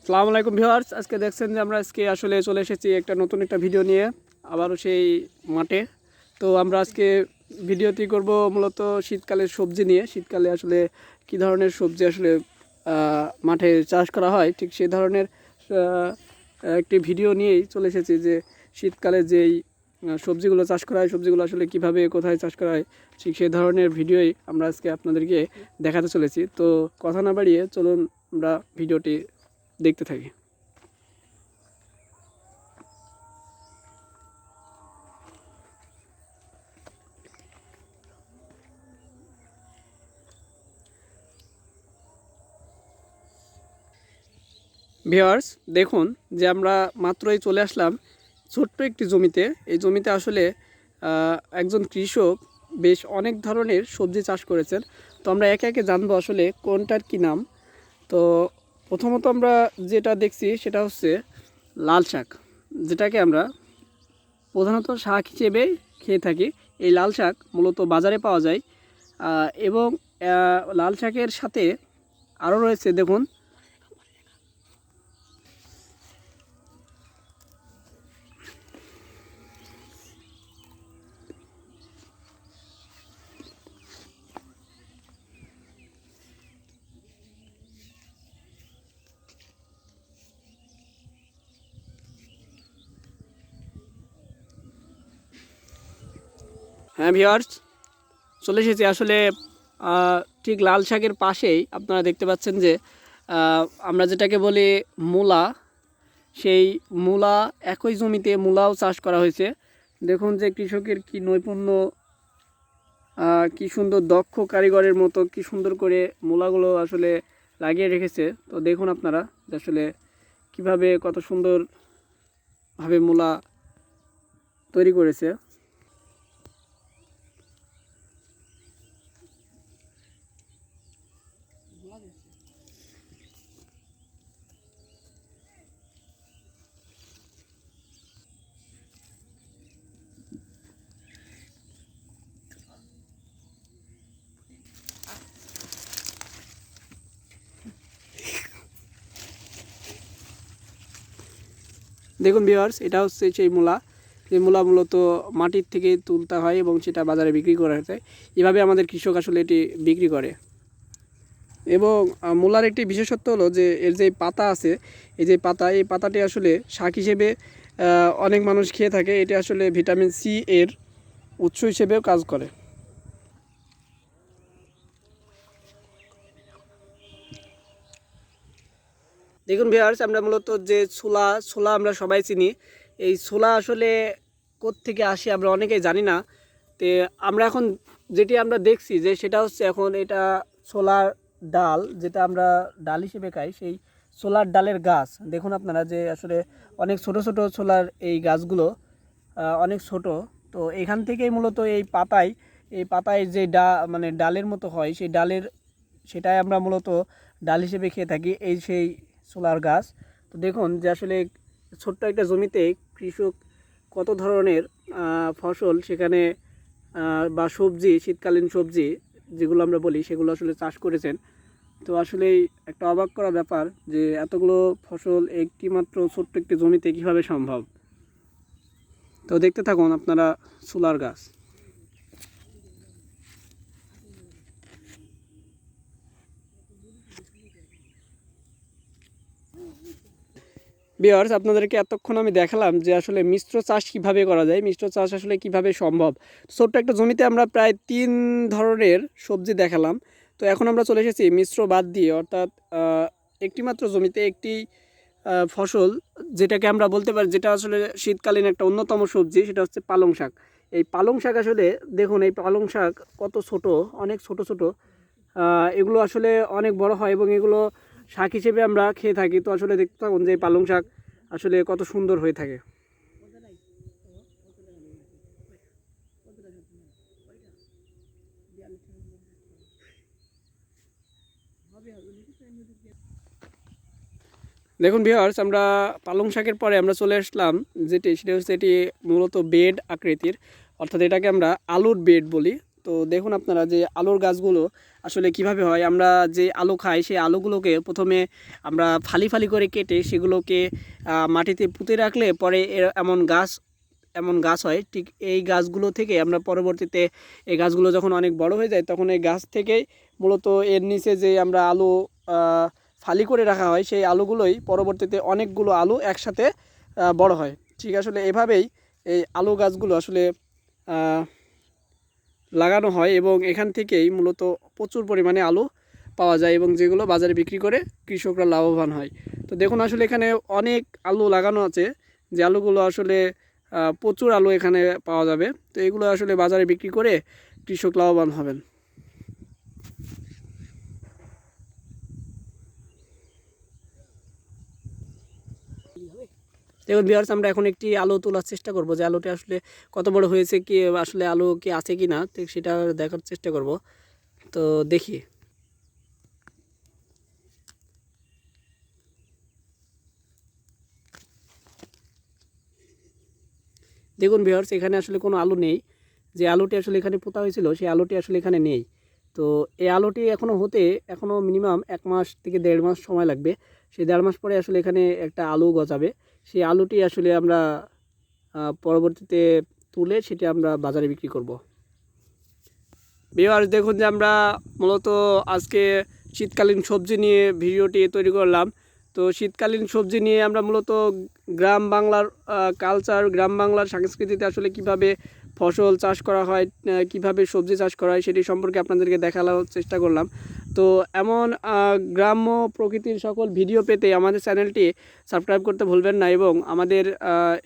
আসসালামু আলাইকুম ভিউয়ার্স, আজকে দেখছেন যে আমরা আজকে আসলে চলে এসেছি একটা নতুন একটা ভিডিও নিয়ে আবারও সেই মাঠে। তো আমরা আজকে ভিডিওটি করব মূলত শীতকালের সবজি নিয়ে। শীতকালে আসলে কি ধরনের সবজি আসলে মাঠে চাষ করা হয়, ঠিক সেই ধরনের একটি ভিডিও নিয়েই চলে এসেছি যে শীতকালে যেই সবজিগুলো চাষ করা হয়, সবজিগুলো আসলে কিভাবে কোথায় চাষ করা হয়, ঠিক সেই ধরনের ভিডিওই আমরা আজকে আপনাদেরকে দেখাতে চলেছি। তো কথা না বাড়িয়ে চলুন আমরা ভিডিওটি দেখতে থাকি। ভিউয়ার্স, দেখুন যে আমরা মাত্রই চলে আসলাম ছোট্ট একটি জমিতে। এই জমিতে আসলে একজন কৃষক বেশ অনেক ধরনের সবজি চাষ করেছেন। তো আমরা একে একে জানবো আসলে কোনটার কি নাম। তো প্রথমত আমরা যেটা দেখছি সেটা হচ্ছে লাল শাক, যেটাকে আমরা প্রধানত শাক হিসেবে খেয়ে থাকি। এই লাল শাক মূলত বাজারে পাওয়া যায় এবং লাল শাকের সাথে আরও রয়েছে, দেখুন, হ্যাঁ ভিউয়ার্স, চলে এসেছি আসলে ঠিক লাল শাকের পাশেই আপনারা দেখতে পাচ্ছেন যে আমরা যেটাকে বলি মূলা, সেই মূলা একই জমিতে মূলাও চাষ করা হয়েছে। দেখুন যে কৃষকের কি নৈপুণ্য, কি সুন্দর দক্ষ কারিগরের মতো কি সুন্দর করে মূলাগুলো আসলে লাগিয়ে রেখেছে। তো দেখুন আপনারা যে আসলে কীভাবে কত সুন্দরভাবে মূলা তৈরি করেছে। দেখুন ভিউয়ার্স, এটা হচ্ছে সেই মূলা, যে মূলা মূলত মাটির থেকে তুলতে হয় এবং সেটা বাজারে বিক্রি করা হয়। এভাবে আমাদের কৃষক আসলে এটি বিক্রি করে। এবং মূলার একটি বিশেষত্ব হলো যে এর যে পাতা আছে, এই যে পাতা, এই পাতাটি আসলে শাক হিসেবে অনেক মানুষ খেয়ে থাকে। এটি আসলে ভিটামিন সি এর উৎস হিসেবেও কাজ করে। দেখুন ভিউয়ার্স, আমরা মূলত যে ছোলা ছোলা আমরা সবাই চিনি। এই ছোলা আসলে কোত্থেকে আসে আমরা অনেকেই জানি না। তো আমরা এখন যেটি আমরা দেখছি যে সেটা হচ্ছে এখন এটা ছোলার ডাল, যেটা আমরা ডাল হিসেবে খাই, সেই ছোলার ডালের গাছ। দেখুন আপনারা যে আসলে অনেক ছোট ছোট ছোলার এই গাছগুলো অনেক ছোট। তো এখান থেকেই মূলত এই পাতায় যে মানে ডালের মতো হয়, সেই ডালের সেটাই আমরা মূলত ডাল হিসেবে খেয়ে থাকি, এই সেই ছোলার গাছ। তো দেখুন যে আসলে ছোট্ট একটা জমিতে কৃষক কত ধরনের ফসল সেখানে বা সবজি, শীতকালীন সবজি যেগুলো আমরা বলি, সেগুলো আসলে চাষ করেছেন। তো আসলেই একটা অবাক করা ব্যাপার যে এতগুলো ফসল একটি মাত্র ছোট্ট একটি জমিতে কীভাবে সম্ভব। তো দেখতে থাকুন আপনারা ছোলার গাছ। ভিউয়ার্স, আপনাদেরকে এতক্ষণ আমি দেখালাম যে আসলে মিশ্র চাষ কিভাবে করা যায়, মিশ্র চাষ আসলে কিভাবে সম্ভব। ছোট্ট একটা জমিতে আমরা প্রায় 3 ধরনের সবজি দেখালাম। তো এখন আমরা চলে এসেছি মিশ্র বাদ দিয়ে, অর্থাৎ একটি মাত্র জমিতে একটি ফসল, যেটাকে আমরা বলতে পারি, যেটা আসলে শীতকালীন একটা অন্যতম সবজি, সেটা হচ্ছে পালং শাক। এই পালং শাক আসলে দেখুন, এই পালং শাক কত ছোট, অনেক ছোট ছোট। এগুলো আসলে অনেক বড় হয় এবং এগুলো শাক হিসেবে আমরা খেয়ে থাকি। তো আসলে দেখতে থাকুন যে পালং শাক আসলে কত সুন্দর হয়ে থাকে। দেখুন ভিউয়ার্স, আমরা পালং শাকের পরে আমরা চলে আসলাম সেটা হচ্ছে এটি মূলত বেড আকৃতির, অর্থাৎ এটাকে আমরা আলুর বেড বলি। তো দেখুন আপনারা যে আলুর গাছগুলো আসলে কিভাবে হয়। আমরা যে আলু খাই সেই আলুগুলোকে প্রথমে আমরা ফালি ফালি করে কেটে সেগুলোকে মাটিতে পুঁতে রাখলে পরে এমন গাছ হয়। ঠিক এই গাছগুলো থেকে আমরা পরবর্তীতে এই গাছগুলো যখন অনেক বড় হয়ে যায় তখন এই গাছ থেকেই মূলত এর নিচে যে আমরা আলু ফালি করে রাখা হয় সেই আলুগুলোই পরবর্তীতে অনেকগুলো আলু একসাথে বড় হয়। ঠিক আসলে এভাবেই এই আলু গাছগুলো আসলে লাগানো হয় এবং এখান থেকেই মূলত প্রচুর পরিমাণে আলু পাওয়া যায় এবং যেগুলো বাজারে বিক্রি করে কৃষকরা লাভবান হয়। তো দেখুন আসলে এখানে অনেক আলু লাগানো আছে, যে আলুগুলো আসলে প্রচুর আলু এখানে পাওয়া যাবে। তো এগুলো আসলে বাজারে বিক্রি করে কৃষক লাভবান হবেন। দেখুন ভিউয়ার্স, আমরা এখন একটি আলু তোলার চেষ্টা করব যে আলুটি আসলে কত বড় হয়েছে, কি আসলে আলু কি আছে কি না, তো সেটা দেখার চেষ্টা করব। তো দেখি। দেখুন ভিউয়ার্স, এখানে আসলে কোনো আলু নেই। যে আলুটি আসলে এখানে পোঁতা হয়েছিল সেই আলুটি আসলে এখানে নেই। তো এই আলুটি এখনও মিনিমাম 1 মাস থেকে 1.5 মাস সময় লাগবে। সেই 1.5 মাস পরে আসলে এখানে একটা আলু গজাবে। সেই আলুটি আসলে আমরা পরবর্তীতে তুলে সেটা আমরা বাজারে বিক্রি করব। ভিউয়ার্স দেখুন যে আমরা মূলত আজকে শীতকালীন সবজি নিয়ে ভিডিওটি তৈরি করলাম। তো শীতকালীন সবজি নিয়ে আমরা মূলত গ্রাম বাংলার কালচার, গ্রাম বাংলার সংস্কৃতিতে আসলে কিভাবে ফসল চাষ করা হয়, কিভাবে সবজি চাষ করা হয় সেটি সম্পর্কে আপনাদেরকে দেখানোর চেষ্টা করলাম। তো এমন গ্রাম্য প্রকৃতির সকল ভিডিও পেতে আমাদের চ্যানেলটি সাবস্ক্রাইব করতে ভুলবেন না এবং আমাদের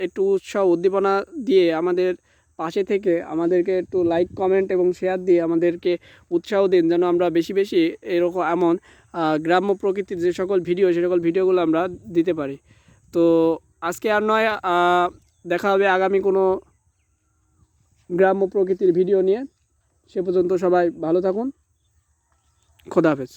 একটু উৎসাহ উদ্দীপনা দিয়ে আমাদের পাশে থেকে আমাদেরকে একটু লাইক, কমেন্ট এবং শেয়ার দিয়ে আমাদেরকে উৎসাহ দিন, যেন আমরা বেশি বেশি এমন গ্রাম্য প্রকৃতির যে সকল ভিডিও সে সকল ভিডিওগুলো আমরা দিতে পারি। তো আজকে আর নয়, দেখা হবে আগামী কোনো গ্রাম্য প্রকৃতির ভিডিও নিয়ে। সে পর্যন্ত সবাই ভালো থাকুন। খোদা হাফেজ।